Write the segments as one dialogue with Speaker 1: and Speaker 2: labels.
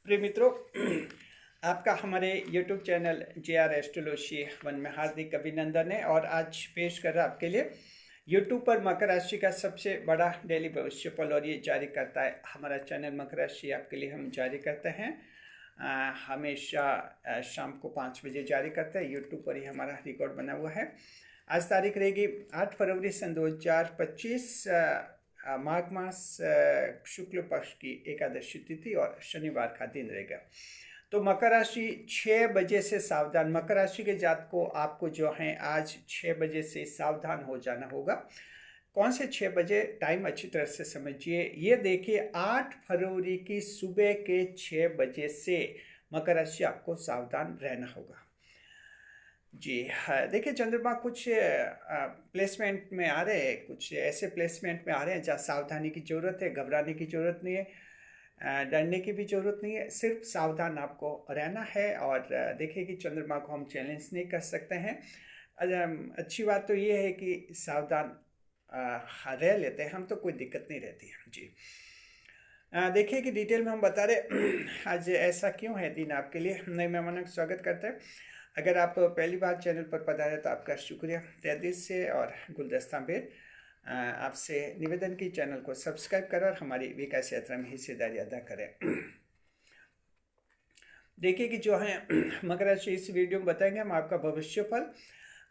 Speaker 1: प्रिय मित्रों, आपका हमारे YouTube channel JR astrology one में हार्दिक अभिनंदन है। और आज पेश कर रहा आपके लिए YouTube पर मकर राशि का सबसे बड़ा डेली भविष्य फल, और ये जारी करता है हमारा चैनल मकर राशि। आपके लिए हम जारी करते हैं हमेशा शाम को 5 बजे जारी करते हैं। YouTube पर ही हमारा रिकॉर्ड बना हुआ है। आज तारीख रहेगी 8 फरवरी सन 2025, माघ मास शुक्ल पक्ष की एकादशी तिथि और शनिवार का दिन रहेगा। तो मकर राशि 6 बजे से सावधान। मकर राशि के जातक को आपको जो है आज 6 बजे से सावधान हो जाना होगा। कौन से 6 बजे, टाइम अच्छी तरह से समझिए। ये देखिए 8 फरवरी की सुबह के 6 बजे से मकर राशि आपको सावधान रहना होगा। जी हाँ, देखिए चंद्रमा कुछ प्लेसमेंट में आ रहे हैं, कुछ ऐसे प्लेसमेंट में आ रहे हैं जहाँ सावधानी की ज़रूरत है। घबराने की ज़रूरत नहीं है, डरने की भी ज़रूरत नहीं है, सिर्फ सावधान आपको रहना है। और देखिए कि चंद्रमा को हम चैलेंज नहीं कर सकते हैं। अच्छी बात तो ये है कि सावधान रह लेते हैं हम, तो कोई दिक्कत नहीं रहती है। जी देखिए कि डिटेल में हम बता रहे आज ऐसा क्यों है दिन आपके लिए। नए मेहमानों का स्वागत करते हैं। अगर आप पहली बार चैनल पर पधारे तो आपका शुक्रिया तहे दिल से। और गुलदस्ता बेर आपसे निवेदन की चैनल को सब्सक्राइब करें और हमारी विकास यात्रा में हिस्सेदारी अदा करें। देखिए कि जो है मकर राशि, इस वीडियो में बताएंगे हम आपका भविष्य फल,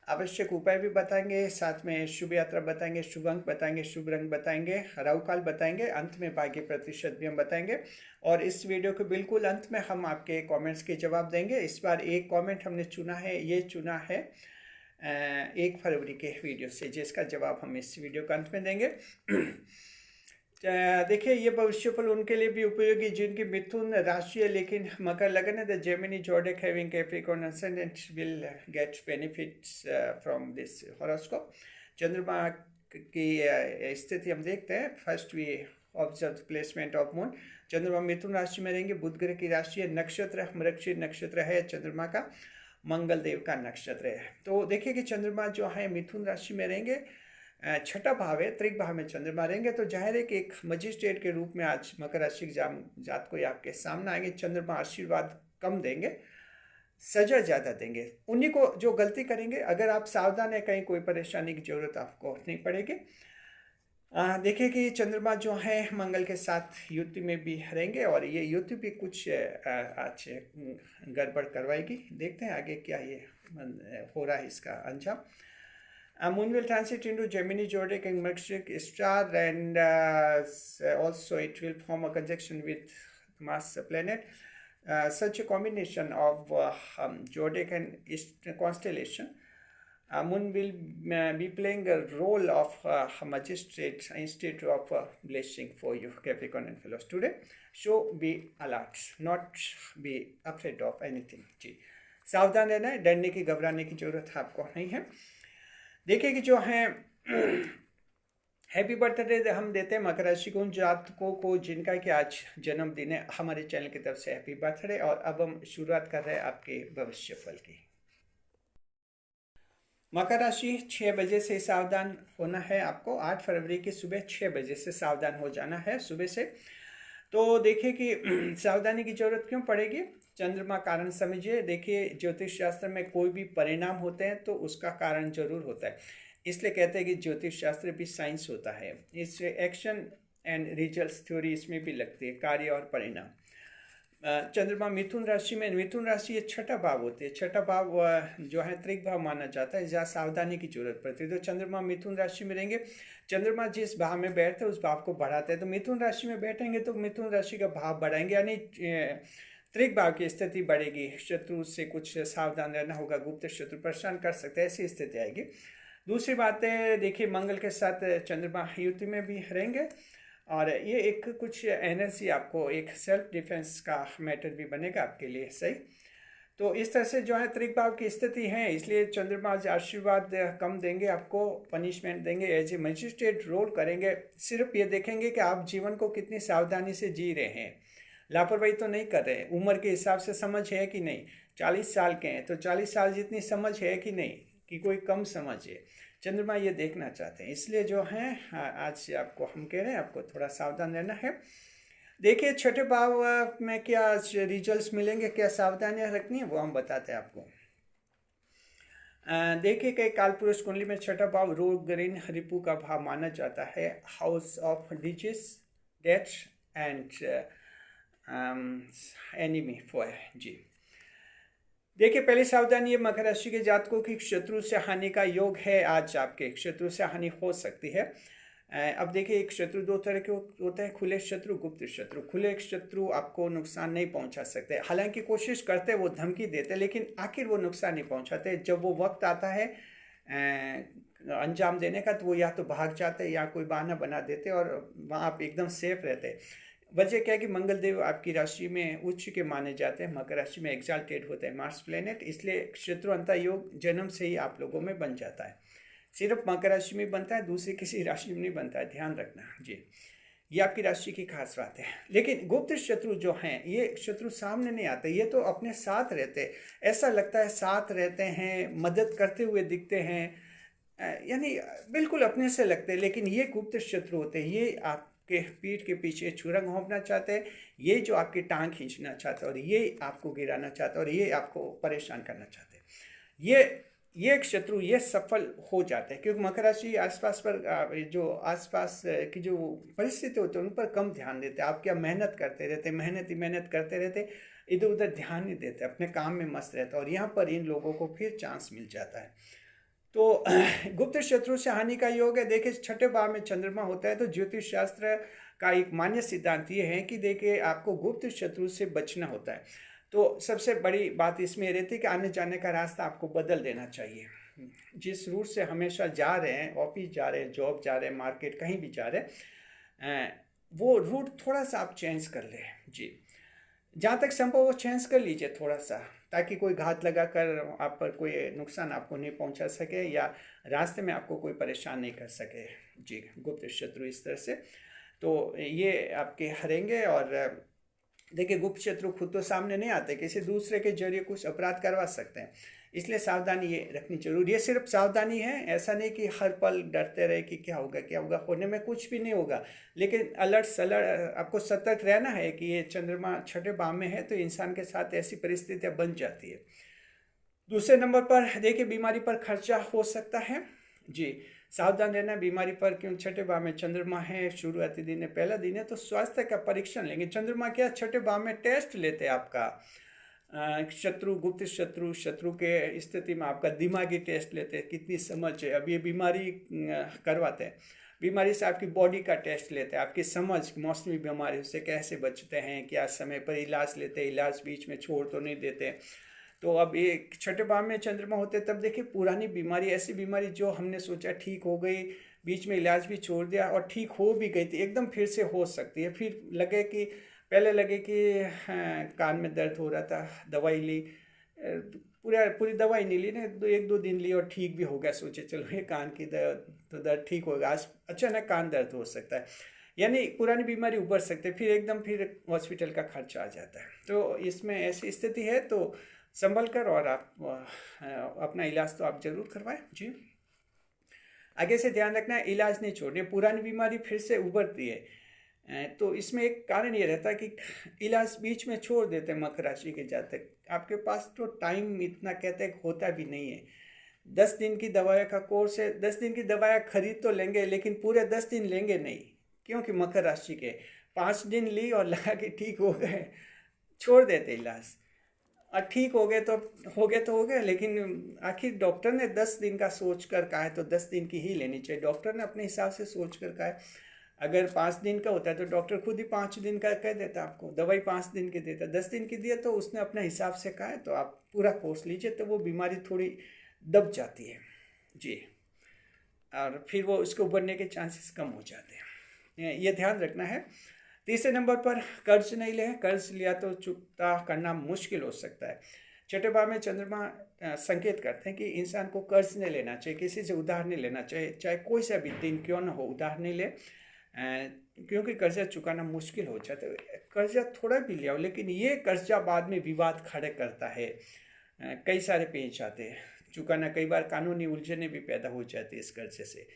Speaker 1: आवश्यक उपाय भी बताएंगे, साथ में शुभ यात्रा बताएंगे, शुभ अंक बताएंगे, शुभ रंग बताएंगे, राहु काल बताएंगे, अंत में भाग्य प्रतिशत भी हम बताएंगे। और इस वीडियो के बिल्कुल अंत में हम आपके कमेंट्स के जवाब देंगे। इस बार एक कमेंट हमने चुना है, ये चुना है 1 फरवरी के वीडियो से, जिसका जवाब हम इस वीडियो के अंत में देंगे। देखिए ये भविष्य फल उनके लिए भी उपयोगी जिनकी मिथुन राशि है लेकिन मकर लगन है। The Gemini zodiac having Capricorn ascendant will get benefits from this horoscope. चंद्रमा की स्थिति हम देखते हैं। First we observe placement of moon. चंद्रमा मिथुन राशि में रहेंगे। बुध ग्रह की राशि है, नक्षत्र मृगशीर नक्षत्र है चंद्रमा का, मंगल देव का नक्षत्र है। तो देखिए कि चंद्रमा जो है मिथुन राशि में रहेंगे, छठा भाव है, त्रिक भाव में चंद्रमा रहेंगे। तो जाहिर है कि एक मजिस्ट्रेट के रूप में आज मकर राशि जात को आपके सामने आएंगे। चंद्रमा आशीर्वाद कम देंगे, सजा ज़्यादा देंगे। उन्हीं को जो गलती करेंगे, अगर आप सावधान है कहीं कोई परेशानी की जरूरत आपको नहीं पड़ेगी। देखिए कि चंद्रमा जो है मंगल के साथ युति में भी रहेंगे और ये युति भी कुछ आज गड़बड़ करवाएगी। देखते हैं आगे क्या ये हो रहा है इसका अंजाम। Moon will transit into Gemini, Zodiac and Mrigashira star, and also it will form a conjunction with Mars planet. Such a combination of Zodiac and constellation, Moon will be playing a role of magistrate instead of blessing for you, Capricorn and fellows today. So be alert, not be afraid of anything. जी सावधान रहना है, डरने की घबराने की जरूरत आपको नहीं है। देखिए कि जो है हैप्पी बर्थडे हम देते हैं मकर राशि को उन जातकों को जिनका कि आज जन्मदिन है। हमारे चैनल की तरफ से हैप्पी बर्थडे। और अब हम शुरुआत कर रहे हैं आपके भविष्य फल की। मकर राशि 6 बजे से सावधान होना है आपको। 8 फरवरी की सुबह 6 बजे से सावधान हो जाना है सुबह से। तो देखिए कि सावधानी की जरूरत क्यों पड़ेगी, चंद्रमा कारण समझिए। देखिए ज्योतिष शास्त्र में कोई भी परिणाम होते हैं तो उसका कारण जरूर होता है, इसलिए कहते हैं कि ज्योतिष शास्त्र भी साइंस होता है। इस एक्शन एंड रिजल्ट्स थ्योरी इसमें भी लगती है, कार्य और परिणाम। चंद्रमा मिथुन राशि में, मिथुन राशि ये छठा भाव होती है। छठा भाव जो है त्रिक भाव माना जाता है, जहाँ सावधानी की जरूरत पड़ती है। तो चंद्रमा मिथुन राशि में रहेंगे। चंद्रमा जिस भाव में बैठते हैं उस भाव को बढ़ाते हैं। तो मिथुन राशि में बैठेंगे तो मिथुन राशि का भाव बढ़ाएंगे, यानी त्रिक भाव की स्थिति बढ़ेगी। शत्रु से कुछ सावधान रहना होगा, गुप्त शत्रु परेशान कर सकते हैं, ऐसी स्थिति आएगी। दूसरी बात है, देखिए मंगल के साथ चंद्रमा युति में भी रहेंगे और ये एक कुछ एनर्जी आपको, एक सेल्फ डिफेंस का मैटर भी बनेगा आपके लिए, सही। तो इस तरह से जो है त्रिक भाव की स्थिति है, इसलिए चंद्रमा आशीर्वाद कम देंगे आपको, पनिशमेंट देंगे, एज ए मजिस्ट्रेट रोल करेंगे। सिर्फ ये देखेंगे कि आप जीवन को कितनी सावधानी से जी रहे हैं, लापरवाही तो नहीं कर रहे हैं। उम्र के हिसाब से समझ है कि नहीं, 40 साल के हैं तो 40 साल जितनी समझ है कि नहीं, कि कोई कम समझ है। चंद्रमा ये देखना चाहते हैं, इसलिए जो है आज आपको हम कह रहे हैं आपको थोड़ा सावधान रहना है। देखिए छठे भाव में क्या रिजल्ट्स मिलेंगे, क्या सावधानियां रखनी है वो हम बताते हैं आपको। देखिए कई काल पुरुष कुंडली में छठा भाव रोग ऋण रिपु का भाव माना जाता है, house of disease, death and enemy for जी। देखिए पहली सावधानी ये मकर राशि के जातकों की शत्रु से हानि का योग है। आज आपके शत्रु से हानि हो सकती है। अब देखिए एक शत्रु दो तरह के होते हैं, खुले शत्रु, गुप्त शत्रु। खुले शत्रु आपको नुकसान नहीं पहुंचा सकते, हालांकि कोशिश करते वो धमकी देते, लेकिन आखिर वो नुकसान नहीं पहुंचाते। जब वो वक्त आता है अंजाम देने का तो वो या तो भाग जाते या कोई बहाना बना देते और वहाँ आप एकदम सेफ रहते। वजह क्या है कि मंगल देव आपकी राशि में उच्च के माने जाते हैं, मकर राशि में एग्जाल्टेड होते हैं मार्स प्लेनेट, इसलिए शत्रु अंतर योग जन्म से ही आप लोगों में बन जाता है। सिर्फ मकर राशि में बनता है, दूसरी किसी राशि में नहीं बनता है, ध्यान रखना जी। ये आपकी राशि की खास बात है। लेकिन गुप्त शत्रु जो हैं, ये शत्रु सामने नहीं आते, ये तो अपने साथ रहते, ऐसा लगता है साथ रहते हैं, मदद करते हुए दिखते हैं, यानी बिल्कुल अपने से लगते हैं, लेकिन ये गुप्त शत्रु होते हैं। ये आपके पीठ के पीछे छुरा घोंपना चाहते हैं, ये जो आपकी टांग खींचना चाहते हैं, और ये आपको गिराना चाहते हैं, और ये आपको परेशान करना चाहते हैं। ये एक शत्रु ये सफल हो जाते हैं, क्योंकि मकर राशि आसपास पर जो आसपास की जो परिस्थिति होती है उन पर कम ध्यान देते हैं। आप क्या मेहनत करते रहते, मेहनत करते रहते, इधर उधर ध्यान नहीं देते, अपने काम में मस्त रहते, और यहाँ पर इन लोगों को फिर चांस मिल जाता है। तो गुप्त शत्रु से हानि का योग है। देखिए छठे भाव में चंद्रमा होता है, तो ज्योतिष शास्त्र का एक मान्य सिद्धांत ये है कि देखिए आपको गुप्त शत्रु से बचना होता है। तो सबसे बड़ी बात इसमें रहती है कि आने जाने का रास्ता आपको बदल देना चाहिए। जिस रूट से हमेशा जा रहे हैं, ऑफिस जा रहे हैं, जॉब जा रहे हैं, मार्केट कहीं भी जा रहे हैं, वो रूट थोड़ा सा आप चेंज कर लें जी। जहाँ तक संभव वो चेंज कर लीजिए थोड़ा सा, ताकि कोई घात लगा कर आप पर कोई नुकसान आपको नहीं पहुँचा सके, या रास्ते में आपको कोई परेशान नहीं कर सके जी, गुप्त शत्रु इस तरह से। तो ये आपके हरेंगे। और देखिए गुप्त शत्रु खुद तो सामने नहीं आते, किसी दूसरे के जरिए कुछ अपराध करवा सकते हैं, इसलिए सावधानी ये रखनी जरूरी है। सिर्फ सावधानी है, ऐसा नहीं कि हर पल डरते रहे कि क्या होगा, होने में कुछ भी नहीं होगा, लेकिन अलर्ट आपको सतर्क रहना है कि ये चंद्रमा छठे भाव में है, तो इंसान के साथ ऐसी परिस्थितियाँ बन जाती है। दूसरे नंबर पर देखिए बीमारी पर खर्चा हो सकता है जी, सावधान रहना बीमारी पर, क्यों छठे भाव में चंद्रमा है, शुरुआती दिन है, पहला दिन है, तो स्वास्थ्य का परीक्षण लेंगे। चंद्रमा क्या छठे भाव में टेस्ट लेते हैं आपका, शत्रु, गुप्त शत्रु के स्थिति में आपका दिमागी टेस्ट लेते हैं, कितनी समझ है। अब ये बीमारी करवाते हैं, बीमारी से आपकी बॉडी का टेस्ट लेते हैं, आपकी समझ मौसमी बीमारियों से कैसे बचते हैं, क्या समय पर इलाज लेते हैं, इलाज बीच में छोड़ तो नहीं देते। तो अब ये छठे भाव में चंद्रमा होते तब देखिए पुरानी बीमारी, ऐसी बीमारी जो हमने सोचा ठीक हो गई, बीच में इलाज भी छोड़ दिया और ठीक हो भी गई थी, एकदम फिर से हो सकती है। फिर पहले लगे कि हाँ, कान में दर्द हो रहा था, दवाई ली, पूरी दवाई नहीं ली ना, एक दो दिन ली और ठीक भी हो गया, सोचे चलो ये कान की दर्द तो दर्द ठीक होगा, आज अचानक कान दर्द हो सकता है, यानी पुरानी बीमारी उभर सकते, फिर हॉस्पिटल का खर्चा आ जाता है। तो इसमें ऐसी स्थिति है, तो संभल कर और आप अपना इलाज तो आप जरूर करवाएं जी। आगे से ध्यान रखना है, इलाज नहीं छोड़ने, पुरानी बीमारी फिर से उभरती है, तो इसमें एक कारण ये रहता है कि इलाज बीच में छोड़ देते हैं मकर राशि के जातक। आपके पास तो टाइम इतना कहते हैं होता भी नहीं है। 10 दिन की दवाई का कोर्स है, 10 दिन की दवाई खरीद तो लेंगे, लेकिन पूरे 10 दिन लेंगे नहीं, क्योंकि मकर राशि के 5 दिन ली और लगा कि ठीक हो गए, छोड़ देते इलाज। और ठीक हो गए तो हो गए, लेकिन आखिर डॉक्टर ने 10 दिन का सोच कर कहा है, तो 10 दिन की ही लेनी चाहिए। डॉक्टर ने अपने हिसाब से सोच कर कहा है। अगर 5 दिन का होता है तो डॉक्टर खुद ही 5 दिन का कह देता, आपको दवाई 5 दिन की देता, 10 दिन की दिया तो उसने अपने हिसाब से कहा है, तो आप पूरा कोर्स लीजिए, तो वो बीमारी थोड़ी दब जाती है जी, और फिर वो उसको उभरने के चांसेस कम हो जाते हैं, ये ध्यान रखना है। तीसरे नंबर पर कर्ज नहीं ले, कर्ज लिया तो चुकता करना मुश्किल हो सकता है। छठे भाव में चंद्रमा संकेत करते हैं कि इंसान को कर्ज नहीं लेना चाहिए, किसी से उधार नहीं लेना चाहिए, चाहे कोई सा भी दिन क्यों ना हो, उधार नहीं ले, क्योंकि कर्जा चुकाना मुश्किल हो जाता है। कर्जा थोड़ा भी लिया हो, लेकिन ये कर्जा बाद में विवाद खड़े करता है, कई सारे पेच आते हैं, चुकाना कई बार कानूनी उलझने भी पैदा हो जाती है इस कर्जे से।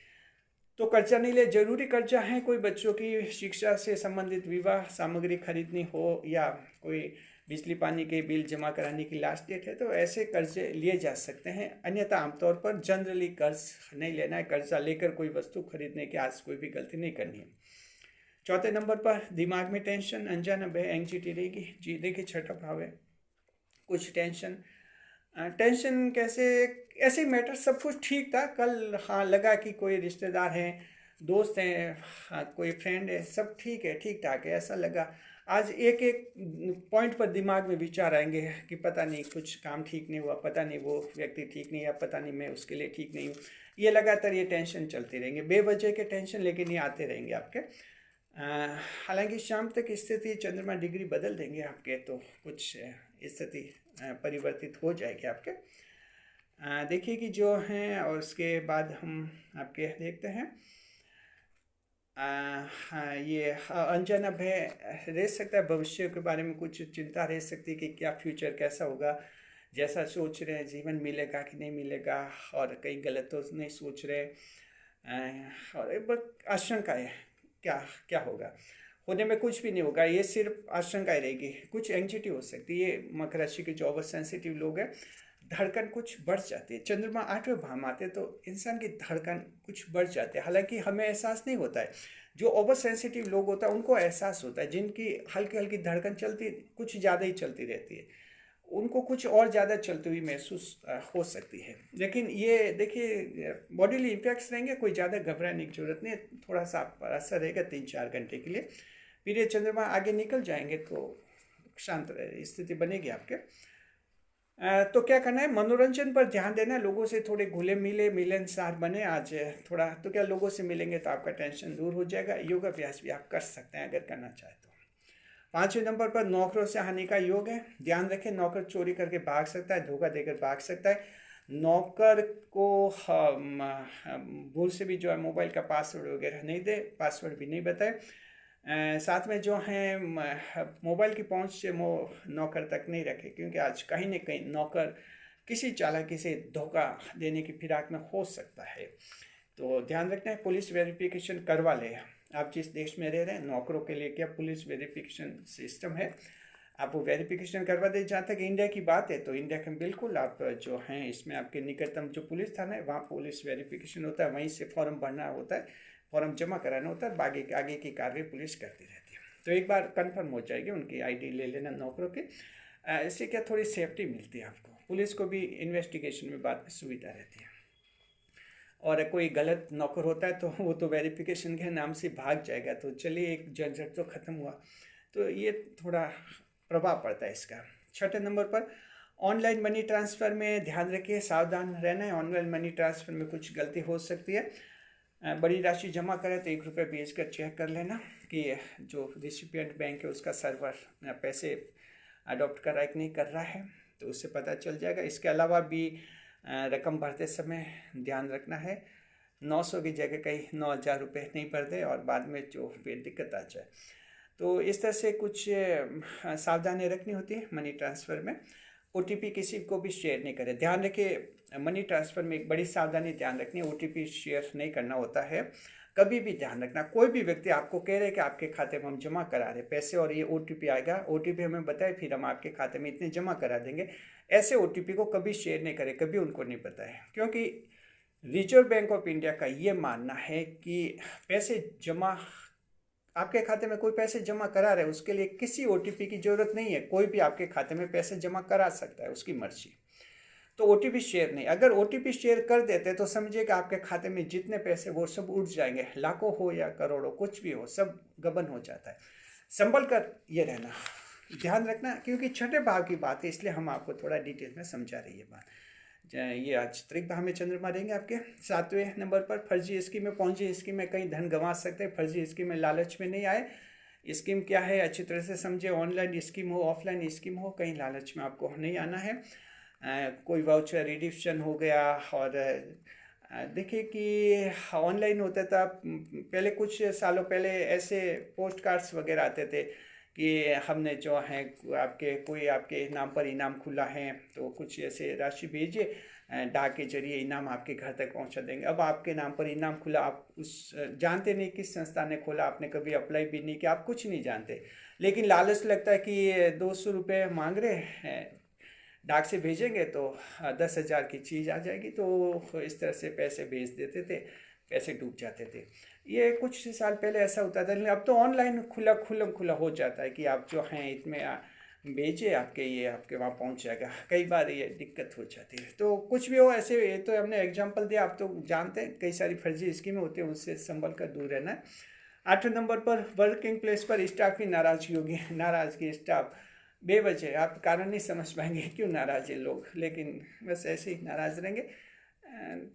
Speaker 1: तो कर्जा नहीं ले, जरूरी कर्जा है, कोई बच्चों की शिक्षा से संबंधित विवाह सामग्री खरीदनी हो या कोई बिजली पानी के बिल जमा कराने की लास्ट डेट है, तो ऐसे कर्जे लिए जा सकते हैं। अन्यथा आमतौर पर जनरली कर्ज नहीं लेना है। कर्जा लेकर कोई वस्तु खरीदने के आज कोई भी गलती नहीं करनी है। चौथे नंबर पर दिमाग में टेंशन, अनजान भय, एंग्जाइटी रहेगी। जी देखिए, छठा भाव है कुछ टेंशन। टेंशन कैसे, ऐसे मैटर सब कुछ ठीक था कल, हाँ लगा कि कोई रिश्तेदार हैं, दोस्त हैं, हाँ कोई फ्रेंड है, सब ठीक है, ठीक ठाक है, ऐसा लगा। आज एक एक पॉइंट पर दिमाग में विचार आएंगे कि पता नहीं कुछ काम ठीक नहीं हुआ, पता नहीं वो व्यक्ति ठीक नहीं है, पता नहीं मैं उसके लिए ठीक नहीं हूँ। ये लगातार ये टेंशन चलती रहेंगे, बेवजह के टेंशन, लेकिन ये आते रहेंगे आपके। हालांकि शाम तक स्थिति चंद्रमा डिग्री बदल देंगे आपके, तो कुछ स्थिति परिवर्तित हो जाएगी आपके। देखिए कि जो हैं, और उसके बाद हम आपके देखते हैं। हाँ, ये अनजाना भय रह सकता है, भविष्य के बारे में कुछ चिंता रह सकती है कि क्या फ्यूचर कैसा होगा, जैसा सोच रहे हैं जीवन मिलेगा कि नहीं मिलेगा, और कहीं गलत तो नहीं सोच रहे, और एक बार आशंका है क्या क्या होगा, होने में कुछ भी नहीं होगा, ये सिर्फ आशंकाएं रहेगी। कुछ एंग्जाइटी हो सकती है। मकर राशि के जो ओवर सेंसिटिव लोग हैं, धड़कन कुछ बढ़ जाती है। चंद्रमा 8वें भाव में आते हैं तो इंसान की धड़कन कुछ बढ़ जाती है। हालांकि हमें एहसास नहीं होता है। जो ओवर सेंसिटिव लोग होता है उनको एहसास होता है, जिनकी हल्की हल्की धड़कन चलती कुछ ज़्यादा ही चलती रहती है, उनको कुछ और ज़्यादा चलती हुई महसूस हो सकती है। लेकिन ये देखिए बॉडीली इम्पैक्ट्स रहेंगे, कोई ज़्यादा घबराने की जरूरत नहीं है। थोड़ा सा असर रहेगा 3-4 घंटे के लिए, फिर ये चंद्रमा आगे निकल जाएंगे तो शांत स्थिति बनेगी आपके। तो क्या करना है, मनोरंजन पर ध्यान देना है, लोगों से थोड़े घुले मिले मिलनसार बने आज थोड़ा। तो क्या लोगों से मिलेंगे तो आपका टेंशन दूर हो जाएगा। योगाभ्यास भी आप कर सकते हैं अगर करना चाहे तो। 5वें नंबर पर नौकरों से हानि का योग है। ध्यान रखें, नौकर चोरी करके भाग सकता है, धोखा देकर भाग सकता है। नौकर को भूल से भी जो है मोबाइल का पासवर्ड वगैरह नहीं दे, पासवर्ड भी नहीं बताए। साथ में जो है मोबाइल की पहुंच से नौकर तक नहीं रखे, क्योंकि आज कहीं न कहीं नौकर किसी चालाकी से धोखा देने की फिराक में हो सकता है। तो ध्यान रखना है, पुलिस वेरिफिकेशन करवा ले। आप जिस देश में रह रहे हैं, नौकरों के लिए क्या पुलिस वेरिफिकेशन सिस्टम है, आप वो वेरिफिकेशन करवा दे। जहाँ तक इंडिया की बात है तो इंडिया के बिल्कुल आप जो हैं इसमें आपके निकटतम जो पुलिस थाना है वहाँ पुलिस वेरिफिकेशन होता है, वहीं से फॉर्म भरना होता है, फॉर्म जमा कराना होता है, आगे की कार्रवाई पुलिस करती रहती है। तो एक बार कंफर्म हो जाएगी, उनकी आईडी ले लेना नौकरों की। इससे क्या थोड़ी सेफ्टी मिलती है आपको, पुलिस को भी इन्वेस्टिगेशन में बाद में सुविधा रहती है। और कोई गलत नौकर होता है तो वो तो वेरिफिकेशन के नाम से भाग जाएगा, तो चलिए एक झंझट तो ख़त्म हुआ। तो ये थोड़ा प्रभाव पड़ता है इसका। 6ठे नंबर पर ऑनलाइन मनी ट्रांसफ़र में ध्यान रखिए, सावधान रहना है। ऑनलाइन मनी ट्रांसफ़र में कुछ गलती हो सकती है। बड़ी राशि जमा करें तो ₹1 भेजकर चेक कर लेना कि जो रिसिपिएंट बैंक है उसका सर्वर पैसे अडॉप्ट कर रहा है कि नहीं कर रहा है, तो उससे पता चल जाएगा। इसके अलावा भी रकम भरते समय ध्यान रखना है 900 की जगह कहीं 9,000 रुपये नहीं भर दे और बाद में जो फिर दिक्कत आ जाए। तो इस तरह से कुछ सावधानी रखनी होती है मनी ट्रांसफ़र में। OTP किसी को भी शेयर नहीं करें। ध्यान रखिए, मनी ट्रांसफ़र में एक बड़ी सावधानी ध्यान रखनी है, OTP शेयर नहीं करना होता है। कभी भी ध्यान रखना, कोई भी व्यक्ति आपको कह रहे कि आपके खाते में हम जमा करा रहे पैसे और ये OTP आएगा, OTP हमें बताए फिर हम आपके खाते में इतने जमा करा देंगे, ऐसे OTP को कभी शेयर नहीं करें, कभी उनको नहीं बताएं। क्योंकि रिजर्व बैंक ऑफ इंडिया का ये मानना है कि पैसे जमा, आपके खाते में कोई पैसे जमा करा रहे उसके लिए किसी OTP की ज़रूरत नहीं है। कोई भी आपके खाते में पैसे जमा करा सकता है, उसकी मर्जी। तो OTP शेयर नहीं। अगर OTP शेयर कर देते तो समझिए कि आपके खाते में जितने पैसे वो सब उड़ जाएंगे, लाखों हो या करोड़ों, कुछ भी हो, सब गबन हो जाता है। संभल कर ये रहना, ध्यान रखना, क्योंकि 6ठे भाव की बात है, इसलिए हम आपको थोड़ा डिटेल में समझा रही है बात। ये आज त्रिक भाव में चंद्रमा रहेंगे आपके। 7वें नंबर पर फर्जी स्कीमें, पहुंची स्कीमें कहीं धन गंवा सकते हैं। फर्जी स्कीमें लालच में नहीं आए। स्कीम क्या है अच्छी तरह से समझे, ऑनलाइन स्कीम हो ऑफलाइन स्कीम हो, कहीं लालच में आपको नहीं आना है। कोई वाउचर रिडिप्शन हो गया। और देखिए कि ऑनलाइन होता था पहले, कुछ सालों पहले ऐसे पोस्ट कार्ड्स वगैरह आते थे कि हमने जो है आपके कोई आपके नाम पर इनाम खुला है तो कुछ ऐसे राशि भेजिए, डाक के जरिए इनाम आपके घर तक पहुंचा देंगे। अब आपके नाम पर इनाम खुला, आप उस जानते नहीं किस संस्था ने खोला, आपने कभी अप्लाई भी नहीं किया, आप कुछ नहीं जानते, लेकिन लालच लगता है कि 200 रुपये मांग रहे हैं, डाक से भेजेंगे तो 10,000 की चीज़ आ जाएगी, तो इस तरह से पैसे भेज देते थे, पैसे डूब जाते थे। ये कुछ साल पहले ऐसा होता था, लेकिन अब तो ऑनलाइन खुला हो जाता है कि आप जो हैं इतने भेजिए, आपके ये आपके वहाँ पहुँच जाएगा। कई बार ये दिक्कत हो जाती है। तो कुछ भी हो, ऐसे ये तो हमने एग्जांपल दिया, आप तो जानते हैं कई सारी फर्जी स्कीमें होती हैं, उससे संभल कर दूर रहना है। 8वें नंबर पर वर्किंग प्लेस पर स्टाफ की नाराजगी होगी। नाराजगी स्टाफ बेवजह, आप कारण नहीं समझ पाएंगे क्यों नाराज है लोग, लेकिन बस ऐसे ही नाराज रहेंगे।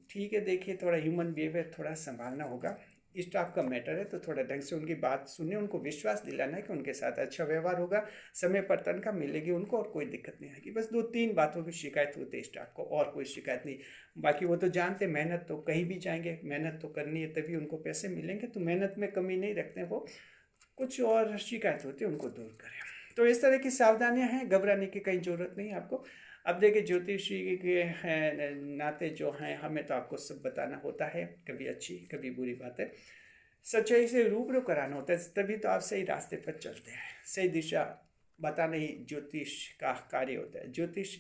Speaker 1: ठीक है, देखिए थोड़ा ह्यूमन बिहेवियर थोड़ा संभालना होगा। स्टाफ का मैटर है तो थोड़ा ढंग से उनकी बात सुनिए, उनको विश्वास दिलाना है कि उनके साथ अच्छा व्यवहार होगा, समय पर तनख्वाह मिलेगी उनको और कोई दिक्कत नहीं आएगी। बस 2-3 बातों की शिकायत होती है स्टाफ को, और कोई शिकायत नहीं। बाकी वो तो जानते, मेहनत तो कहीं भी जाएंगे, मेहनत तो करनी है तभी उनको पैसे मिलेंगे, तो मेहनत में कमी नहीं रखते हैं वो। कुछ और शिकायत होती है उनको दूर करें। तो इस तरह की सावधानियां हैं, घबराने की कहीं ज़रूरत नहीं है आपको। अब देखिए ज्योतिषी के नाते जो हैं, हमें तो आपको सब बताना होता है, कभी अच्छी कभी बुरी बातें, सच्चाई से रूबरू कराना होता है, तभी तो आप सही रास्ते पर चलते हैं। सही दिशा बताना ही ज्योतिष का कार्य होता है। ज्योतिष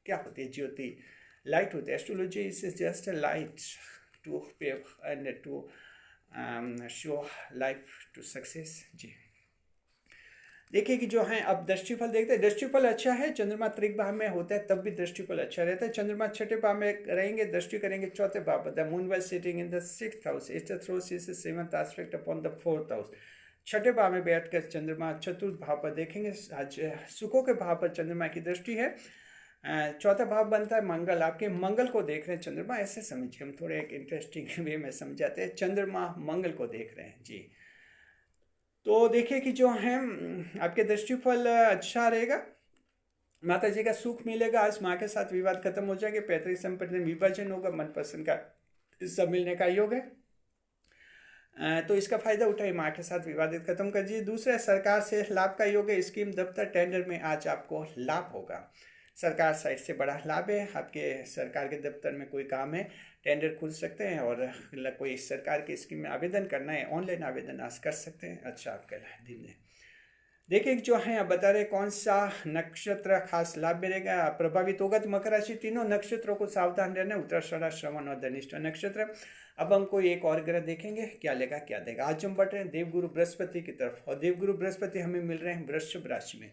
Speaker 1: क्या होती है? ज्योति लाइट होती है। Astrology is just a light to and to show life to success. जी देखिए कि जो है, अब दृष्टिफल देखते हैं। दृष्टिफल अच्छा है, चंद्रमा त्रिक भाव में होता है तब भी दृष्टिफल अच्छा रहता है। चंद्रमा छठे भाव में रहेंगे, दृष्टि करेंगे चौथे भाव। The moon was sitting in the 6th house, it throws is 7th aspect upon the 4th house. छठे भाव में बैठकर चंद्रमा चतुर्थ भाव पर देखेंगे। आज सुखों के भाव पर चंद्रमा की दृष्टि है। चौथा भाव बनता है मंगल, आपके मंगल को देख रहे हैं चंद्रमा, ऐसे समझिए, हम थोड़े एक इंटरेस्टिंग वे में समझाते हैं। चंद्रमा मंगल को देख रहे हैं जी। तो देखिए कि जो है आपके दृष्टिफल अच्छा रहेगा, माता जी का सुख मिलेगा। आज माँ के साथ विवाद खत्म हो जाएंगे, पैतृक संपत्ति में विभाजन होगा, मनपसंद का हिस्सा मिलने का योग है, तो इसका फायदा उठाइए, माँ के साथ विवादित खत्म कर दीजिए। दूसरा, सरकार से लाभ का योग है। स्कीम, दफ्तर, टेंडर में आज आपको लाभ होगा। सरकार साइड से बड़ा लाभ है। आपके सरकार के दफ्तर में कोई काम है, टेंडर खुल सकते हैं, और कोई सरकार की स्कीम में आवेदन करना है, ऑनलाइन आवेदन आज कर सकते हैं। अच्छा आपका दिन है। देखिए जो है, आप बता रहे कौन सा नक्षत्र खास लाभ मिलेगा, प्रभावित होगा। तो मकर राशि, तीनों नक्षत्रों को सावधान रहना, उत्तराषाढ़ा, श्रवण और धनिष्ठा नक्षत्र। अब हम कोई एक और ग्रह देखेंगे, क्या लेगा क्या देगा। आज हम बढ़ रहे हैं देवगुरु बृहस्पति की तरफ, और देवगुरु बृहस्पति हमें मिल रहे हैं वृषभ राशि में।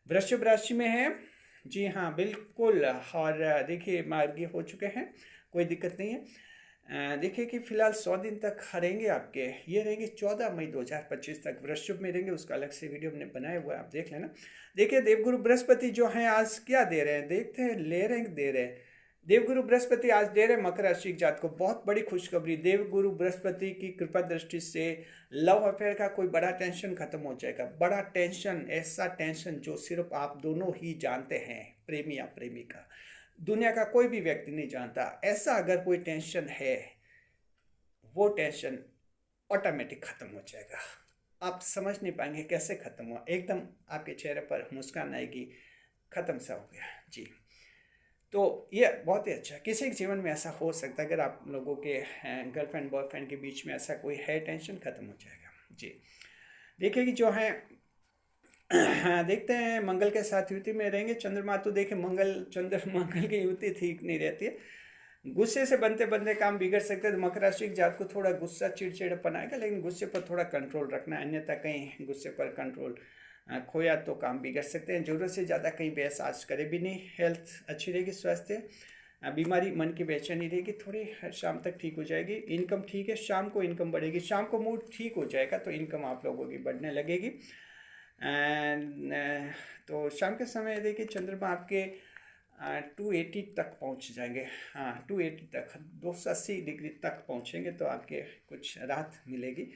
Speaker 1: वृषभ राशि में है जी हाँ, बिल्कुल। और देखिए मार्गी हो चुके हैं, कोई दिक्कत नहीं है। देखिए कि फिलहाल 100 दिन तक रहेंगे आपके, ये रहेंगे 14 मई 2025 तक वृषभ में रहेंगे। उसका अलग से वीडियो हमने बनाया हुआ है, आप देख लेना। देखिए देवगुरु बृहस्पति जो हैं आज क्या दे रहे हैं, देखते हैं, ले रहे हैं, दे रहे हैं। देवगुरु बृहस्पति आज दे रहे हैं मकर राशि जात को बहुत बड़ी खुशखबरी। देवगुरु बृहस्पति की कृपा दृष्टि से लव अफेयर का कोई बड़ा टेंशन खत्म हो जाएगा। बड़ा टेंशन, ऐसा टेंशन जो सिर्फ आप दोनों ही जानते हैं, प्रेमी या प्रेमिका, दुनिया का कोई भी व्यक्ति नहीं जानता। ऐसा अगर कोई टेंशन है, वो टेंशन ऑटोमेटिक खत्म हो जाएगा। आप समझ नहीं पाएंगे कैसे खत्म हुआ, एकदम आपके चेहरे पर मुस्कान आएगी, खत्म सा हो गया जी। तो ये बहुत ही अच्छा, किसी के जीवन में ऐसा हो सकता है। अगर आप लोगों के गर्लफ्रेंड बॉयफ्रेंड के बीच में ऐसा कोई है, टेंशन खत्म हो जाएगा जी। देखिए कि जो है देखते हैं मंगल के साथ युति में रहेंगे। चंद्रमा तो देखिए मंगल की युति ठीक नहीं रहती है, गुस्से से बनते बनते काम बिगड़ सकते हैं। तो मकर राशि की जात को थोड़ा गुस्सा चिड़चिड़ापन आएगा, लेकिन गुस्से पर थोड़ा कंट्रोल रखना है, अन्यथा कहीं गुस्से पर कंट्रोल खोया तो काम बिगड़ सकते हैं। ज़रूरत से ज़्यादा कहीं बहस आज करे भी नहीं। हेल्थ अच्छी रहेगी, स्वास्थ्य, बीमारी, मन की बेचैनी रहेगी, थोड़ी शाम तक ठीक हो जाएगी। इनकम ठीक है, शाम को इनकम बढ़ेगी, शाम को मूड ठीक हो जाएगा तो इनकम आप लोगों की बढ़ने लगेगी। एंड तो शाम के समय देखिए चंद्रमा आपके 280 तक पहुंच जाएंगे। हाँ 280 तक, 280 डिग्री तक पहुंचेंगे तो आपके कुछ राहत मिलेगी।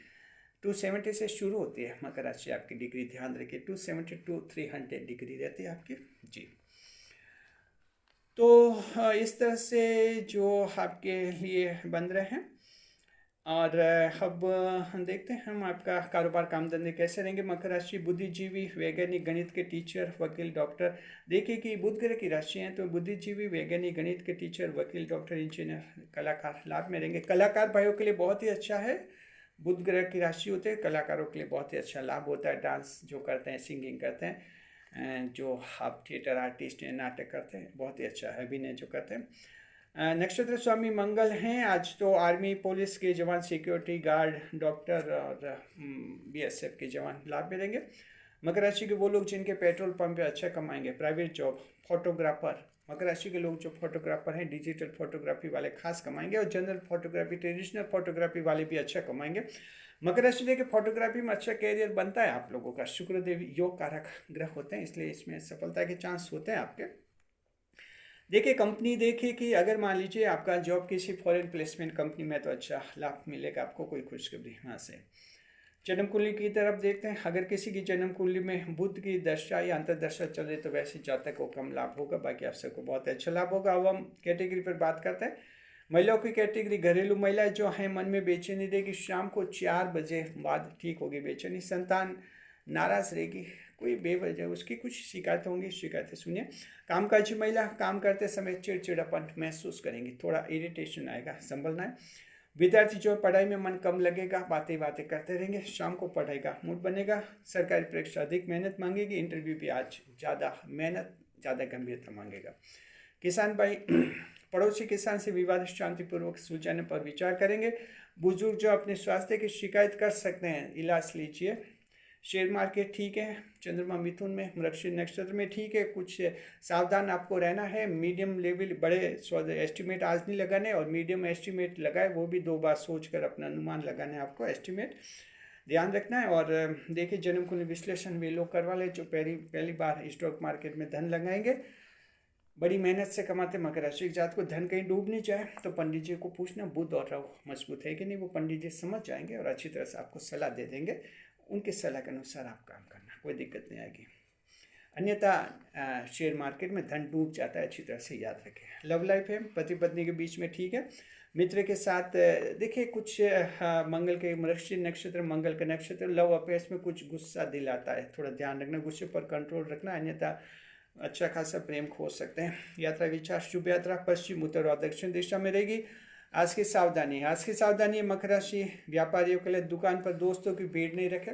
Speaker 1: 270 से शुरू होती है मकर राशि आपकी डिग्री, ध्यान रखिए 270 to 300 डिग्री रहती है आपकी जी। तो इस तरह से जो आपके लिए बन रहे हैं, और अब देखते हैं हम आपका कारोबार काम धंधे कैसे रहेंगे। मकर राशि बुद्धिजीवी, वैज्ञानिक, गणित के टीचर, वकील, डॉक्टर। देखिए कि बुध ग्रह की राशि हैं तो बुद्धिजीवी, वैज्ञानिक, गणित के टीचर, वकील, डॉक्टर, इंजीनियर, कलाकार लाभ में रहेंगे। कलाकार भाइयों के लिए बहुत ही अच्छा है। बुध ग्रह की राशि होते हैं कलाकारों के लिए बहुत ही अच्छा लाभ होता है। डांस जो करते हैं, सिंगिंग करते हैं, जो आप थिएटर आर्टिस्ट हैं, नाटक करते हैं, बहुत ही अच्छा है। अभिनय जो करते हैं। नक्षत्र स्वामी मंगल हैं आज तो आर्मी पुलिस के जवान, सिक्योरिटी गार्ड, डॉक्टर और बीएसएफ के जवान लाभ मिलेंगे। मकर राशि के वो लोग जिनके पेट्रोल पंप पे अच्छा कमाएंगे, प्राइवेट जॉब, फोटोग्राफर। मकर राशि के लोग जो फोटोग्राफर हैं, डिजिटल फोटोग्राफी वाले खास कमाएंगे और जनरल फोटोग्राफी, ट्रेडिशनल फोटोग्राफी वाले भी अच्छा कमाएंगे। मकर राशि देखिए फोटोग्राफी में अच्छा कैरियर बनता है आप लोगों का। शुक्रदेव योग कारक ग्रह होते हैं इसलिए इसमें सफलता के चांस होते हैं आपके। देखिए कंपनी, देखिए कि अगर मान लीजिए आपका जॉब किसी फॉरेन प्लेसमेंट कंपनी में तो अच्छा लाभ मिलेगा आपको, कोई खुशखबरी वहाँ से। जन्म कुंडली की तरफ देखते हैं। अगर किसी की जन्म कुंडली में बुध की दशा या अंतर्दशा चल रही तो वैसे जातक को कम लाभ होगा, बाकी आप सबको बहुत अच्छा लाभ होगा। अब हम कैटेगरी पर बात करते हैं। महिलाओं की कैटेगरी, घरेलू महिलाएं जो हैं मन में बेचैनी देगी, शाम को 4 बजे बाद ठीक होगी बेचैनी। संतान नाराज रहेगी, कोई बेवजह उसकी कुछ शिकायत होंगी, शिकायतें सुनिए। कामकाजी महिला काम करते समय चिड़चिड़ापन महसूस करेंगी, थोड़ा इरिटेशन आएगा, संभलना है। विद्यार्थी जो पढ़ाई में मन कम लगेगा, बातें बातें करते रहेंगे, शाम को पढ़ाई का मूड बनेगा। सरकारी परीक्षा अधिक मेहनत मांगेगी, इंटरव्यू भी आज ज़्यादा मेहनत, ज़्यादा गंभीरता मांगेगा। किसान भाई पड़ोसी किसान से विवाद शांतिपूर्वक सुलझाने पर विचार करेंगे। बुजुर्ग जो अपने स्वास्थ्य की शिकायत कर सकते हैं, इलाज लीजिए। शेयर मार्केट ठीक है, चंद्रमा मिथुन में, मृगशीर नक्षत्र में ठीक है। कुछ सावधान आपको रहना है। मीडियम लेवल, बड़े एस्टिमेट आज नहीं लगाने और मीडियम एस्टिमेट लगाए वो भी 2 बार सोचकर अपना अनुमान लगाना है आपको, एस्टिमेट ध्यान रखना है। और देखिए जन्म कुंडली विश्लेषण वे लोग करवा ले जो पहली बार स्टॉक मार्केट में धन लगाएंगे, बड़ी मेहनत से कमाते। मकर राशि के जात को धन कहीं डूब नहीं जाए तो पंडित जी को पूछना बुध और राहु मजबूत है कि नहीं, वो पंडित जी समझ जाएंगे और अच्छी तरह से आपको सलाह दे देंगे। उनके सलाह के अनुसार आप काम करना, कोई दिक्कत नहीं आएगी। अन्यथा शेयर मार्केट में धन डूब जाता है, अच्छी तरह से याद रखें। लव लाइफ है, पति पत्नी के बीच में ठीक है। मित्र के साथ देखिए कुछ मंगल के, मृगशीर नक्षत्र मंगल का नक्षत्र, लव अफेयर्स में कुछ गुस्सा दिलाता है, थोड़ा ध्यान रखना, गुस्से पर कंट्रोल रखना, अन्यथा अच्छा खासा प्रेम खो सकते हैं। यात्रा विचार, शुभ यात्रा पश्चिम, उत्तर और दक्षिण दिशा में रहेगी। आज की सावधानी है मकर राशि व्यापारियों के लिए, दुकान पर दोस्तों की भीड़ नहीं रखें।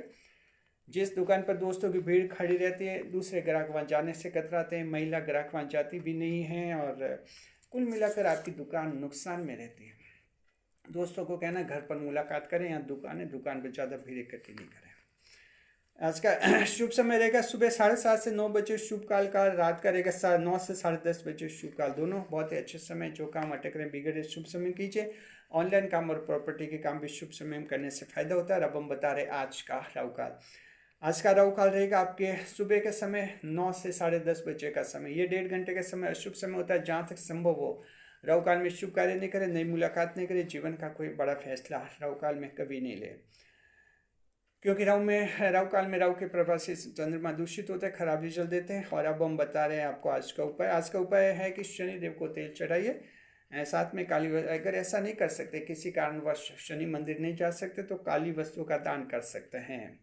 Speaker 1: जिस दुकान पर दोस्तों की भीड़ खड़ी रहती है दूसरे ग्राहक वहाँ जाने से कतराते हैं, महिला ग्राहक वहाँ जाती भी नहीं हैं और कुल मिलाकर आपकी दुकान नुकसान में रहती है। दोस्तों को कहना घर पर मुलाकात करें, यहाँ दुकान है, दुकान पर ज़्यादा भीड़ इकट्ठी नहीं करें। आज का शुभ समय रहेगा सुबह 7:30 से 9 बजे शुभ काल का, रात का रहेगा 9 से 10:30 बजे शुभ काल, दोनों बहुत ही अच्छे समय। जो काम अटक रहे बिगड़े शुभ समय कीजिए। ऑनलाइन काम और प्रॉपर्टी के काम भी शुभ समय में करने से फायदा होता है। अब हम बता रहे आज का राहु काल। आज का राहु काल रहेगा आपके सुबह के समय 9 से 10:30 बजे का समय। ये 1.5 घंटे का समय अशुभ समय होता है। जहाँ तक संभव हो राहु काल में शुभ कार्य नहीं करें, नई मुलाकात नहीं करें, जीवन का कोई बड़ा फैसला राहु काल में कभी नहीं ले, क्योंकि राहु काल में राहु के प्रभाव से चंद्रमा दूषित होते हैं, खराब रिजल्ट देते हैं। और अब हम बता रहे हैं आपको आज का उपाय। आज का उपाय है कि शनिदेव को तेल चढ़ाइए, साथ में काली, अगर ऐसा नहीं कर सकते, किसी कारणवश शनि मंदिर नहीं जा सकते तो काली वस्तु का दान कर सकते हैं।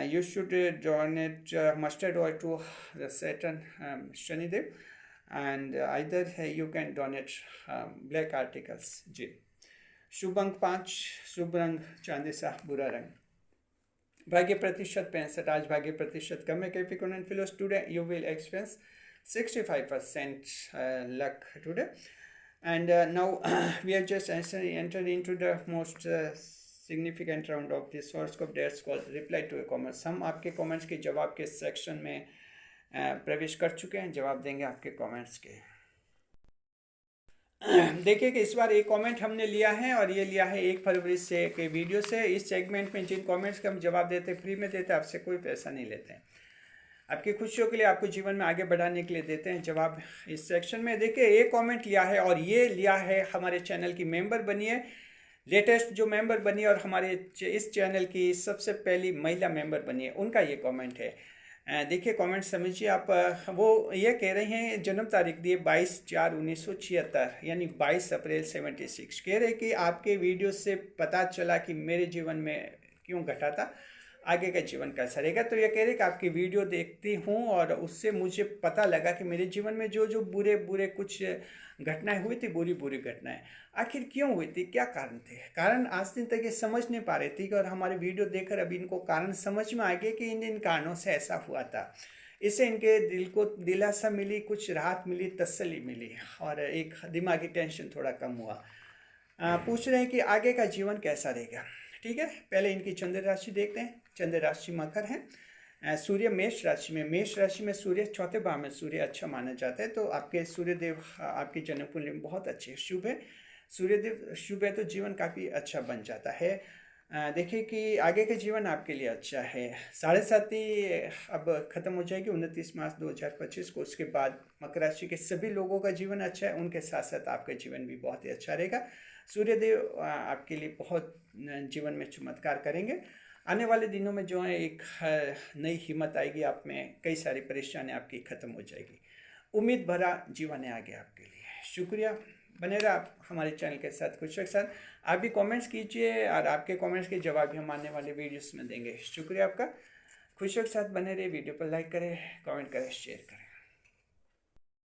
Speaker 1: You should donate mustard oil to the Saturn, Shanidev, and either you can donate black articles जी। शुभ अंक 5, शुभ रंग चांदी सा, बुरा रंग। भाग्य प्रतिशत 65, आज भाग्य प्रतिशत कम है। Capricorn and फिलोस, today you will experience 65% luck today. And now we have just entered into the most significant round of this horoscope, that's called reply to a comments. हम आपके कमेंट्स के जवाब के सेक्शन में प्रवेश कर चुके हैं, जवाब देंगे आपके कमेंट्स के। देखिए कि इस बार एक कमेंट हमने लिया है और ये लिया है 1 फरवरी से के वीडियो से। इस सेगमेंट में जिन कमेंट्स के हम जवाब देते हैं, फ्री में देते हैं, आपसे कोई पैसा नहीं लेते हैं, आपकी खुशियों के लिए, आपको जीवन में आगे बढ़ाने के लिए देते हैं जवाब इस सेक्शन में। देखिए एक कमेंट लिया है और ये लिया है हमारे चैनल की मेंबर बनी है, लेटेस्ट जो मेंबर बनी है और हमारे इस चैनल की सबसे पहली महिला मेंबर बनी है, उनका ये कमेंट है। देखिए कमेंट समझिए आप। वो ये कह रहे हैं, जन्म तारीख दिए 22/4/1976, यानी 22 अप्रैल 76। कह रहे कि आपके वीडियो से पता चला कि मेरे जीवन में क्यों घटा था, आगे का जीवन कैसा रहेगा। तो ये कह रहे कि आपकी वीडियो देखती हूँ और उससे मुझे पता लगा कि मेरे जीवन में जो जो बुरे बुरे कुछ घटनाएं हुई थी, बुरी बुरी घटनाएं आखिर क्यों हुई थी, क्या कारण थे। कारण आज दिन तक ये समझ नहीं पा रही थी, और हमारे वीडियो देखकर अभी इनको कारण समझ में आ गया कि इन इन कारणों से ऐसा हुआ था। इससे इनके दिल को दिलासा मिली, कुछ राहत मिली, तसल्ली मिली, और एक दिमागी टेंशन थोड़ा कम हुआ। पूछ रहे हैं कि आगे का जीवन कैसा रहेगा। ठीक है, पहले इनकी चंद्र राशि देखते हैं। चंद्र राशि मकर है, सूर्य मेष राशि में। मेष राशि में सूर्य चौथे भाव में, सूर्य अच्छा माना जाता है। तो आपके सूर्यदेव आपकी जन्म कुंडली में बहुत अच्छे शुभ है। सूर्यदेव शुभ है तो जीवन काफ़ी अच्छा बन जाता है। देखिए कि आगे का जीवन आपके लिए अच्छा है। 7.5 अब खत्म हो जाएगी 29 मार्च 2025 को। उसके बाद मकर राशि के सभी लोगों का जीवन अच्छा है, उनके साथ साथ आपका जीवन भी बहुत ही अच्छा रहेगा। सूर्यदेव आपके लिए बहुत जीवन में चमत्कार करेंगे। आने वाले दिनों में जो है एक नई हिम्मत आएगी आप में, कई सारी परेशानियां आपकी ख़त्म हो जाएगी। उम्मीद भरा जीवन है आगे आपके लिए। शुक्रिया, बने रहा आप हमारे चैनल के साथ, खुश के साथ। आप भी कमेंट्स कीजिए, और आपके कमेंट्स के जवाब भी हम आने वाले वीडियोस में देंगे। शुक्रिया आपका, खुश के साथ बने रहे। वीडियो पर लाइक करें, कमेंट करें, शेयर करें।